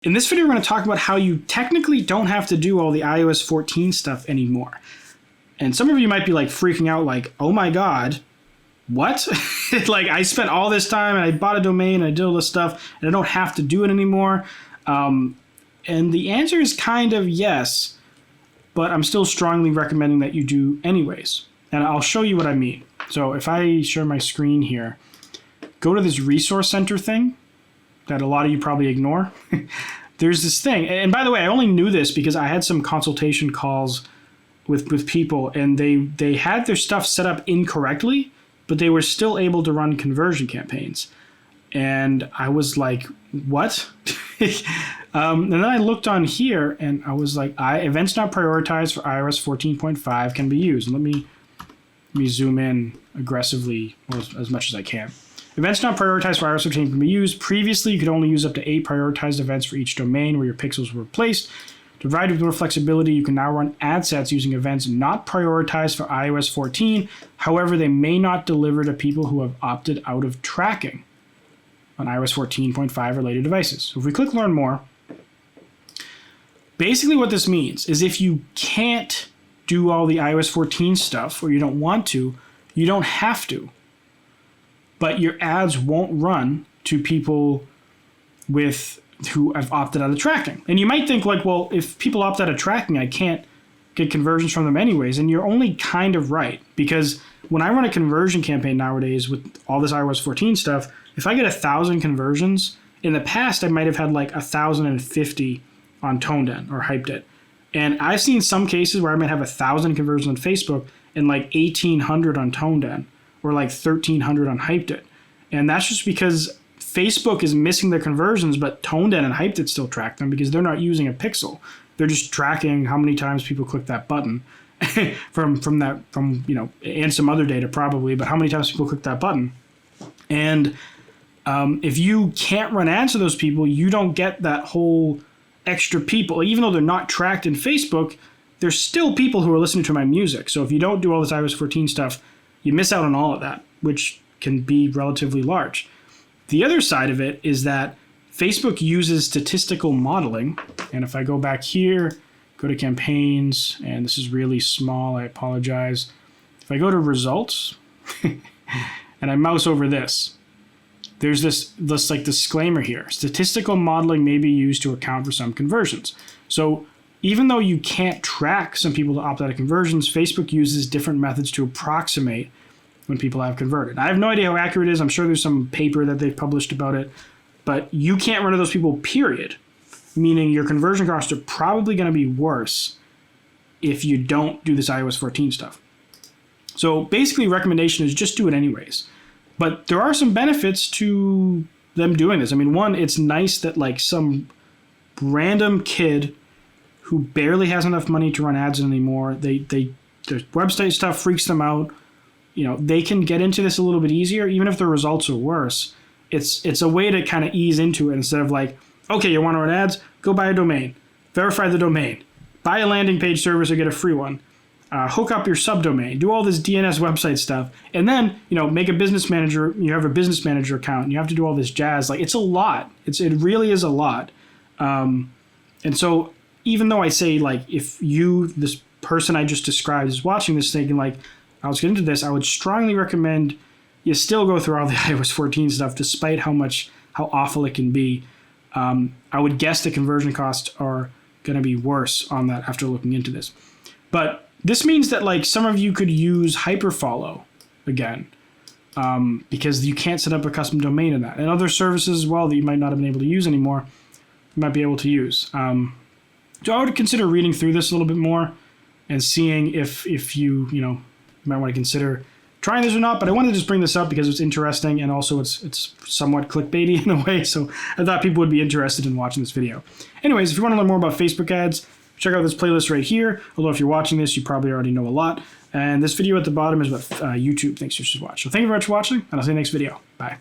In this video, we're going to talk about how you technically don't have to do all the iOS 14 stuff anymore. And some of you might be like freaking out like, oh my God, what? Like I spent all this time and I bought a domain and I did all this stuff and I don't have to do it anymore. And the answer is kind of yes, but I'm still strongly recommending that you do anyways. And I'll show you what I mean. So if I share my screen here, go to this resource center thing that a lot of you probably ignore. There's this thing. And by the way, I only knew this because I had some consultation calls with people and they had their stuff set up incorrectly, but they were still able to run conversion campaigns. And I was like, what? And then I looked on here and I was like, events not prioritized for iOS 14.5 can be used. And let me zoom in aggressively as much as I can. Events not prioritized for iOS 14 can be used. Previously, you could only use up to 8 prioritized events for each domain where your pixels were placed. To provide with more flexibility, you can now run ad sets using events not prioritized for iOS 14. However, they may not deliver to people who have opted out of tracking on iOS 14.5 related devices. So if we click Learn More, basically what this means is if you can't do all the iOS 14 stuff or you don't want to, you don't have to. But your ads won't run to people who have opted out of tracking. And you might think like, well, if people opt out of tracking, I can't get conversions from them anyways. And you're only kind of right, because when I run a conversion campaign nowadays with all this iOS 14 stuff, if I get 1,000 conversions, in the past I might have had like 1,050 on ToneDen or Hyped It. And I've seen some cases where I might have 1,000 conversions on Facebook and like 1,800 on ToneDen, or like 1,300 on Hyped It. And that's just because Facebook is missing their conversions, but ToneDen and Hyped It still track them because they're not using a pixel. They're just tracking how many times people click that button from and some other data probably, but how many times people click that button. And if you can't run ads to those people, you don't get that whole extra people. Even though they're not tracked in Facebook, there's still people who are listening to my music. So if you don't do all this iOS 14 stuff, you miss out on all of that, which can be relatively large. The other side of it is that Facebook uses statistical modeling. And if I go back here, go to campaigns, and this is really small, I apologize. If I go to results and I mouse over this, there's this like disclaimer here. Statistical modeling may be used to account for some conversions. So even though you can't track some people to opt out of conversions, Facebook uses different methods to approximate when people have converted. I have no idea how accurate it is. I'm sure there's some paper that they've published about it, but you can't run to those people, period. Meaning your conversion costs are probably going to be worse if you don't do this iOS 14 stuff. So basically, recommendation is just do it anyways. But there are some benefits to them doing this. I mean, one, it's nice that like some random kid who barely has enough money to run ads anymore, their website stuff freaks them out. You know, they can get into this a little bit easier, even if the results are worse. It's a way to kind of ease into it instead of like, okay, you want to run ads? Go buy a domain, verify the domain, buy a landing page service or get a free one, hook up your subdomain, do all this DNS website stuff, and then make a business manager. You have a business manager account, and you have to do all this jazz. Like it's a lot. It really is a lot. And so even though I say like if this person I just described is watching this thinking like I was getting into this, I would strongly recommend you still go through all the iOS 14 stuff despite how awful it can be. I would guess the conversion costs are going to be worse on that after looking into this. But this means that like some of you could use hyperfollow again because you can't set up a custom domain in that. And other services as well that you might not have been able to use anymore, you might be able to use. So I would consider reading through this a little bit more and seeing if you might want to consider trying this or not. But I wanted to just bring this up because it's interesting and also it's somewhat clickbaity in a way. So I thought people would be interested in watching this video. Anyways, if you want to learn more about Facebook ads, check out this playlist right here. Although if you're watching this, you probably already know a lot. And this video at the bottom is about YouTube. Thanks for watching. So thank you very much for watching, and I'll see you next video. Bye.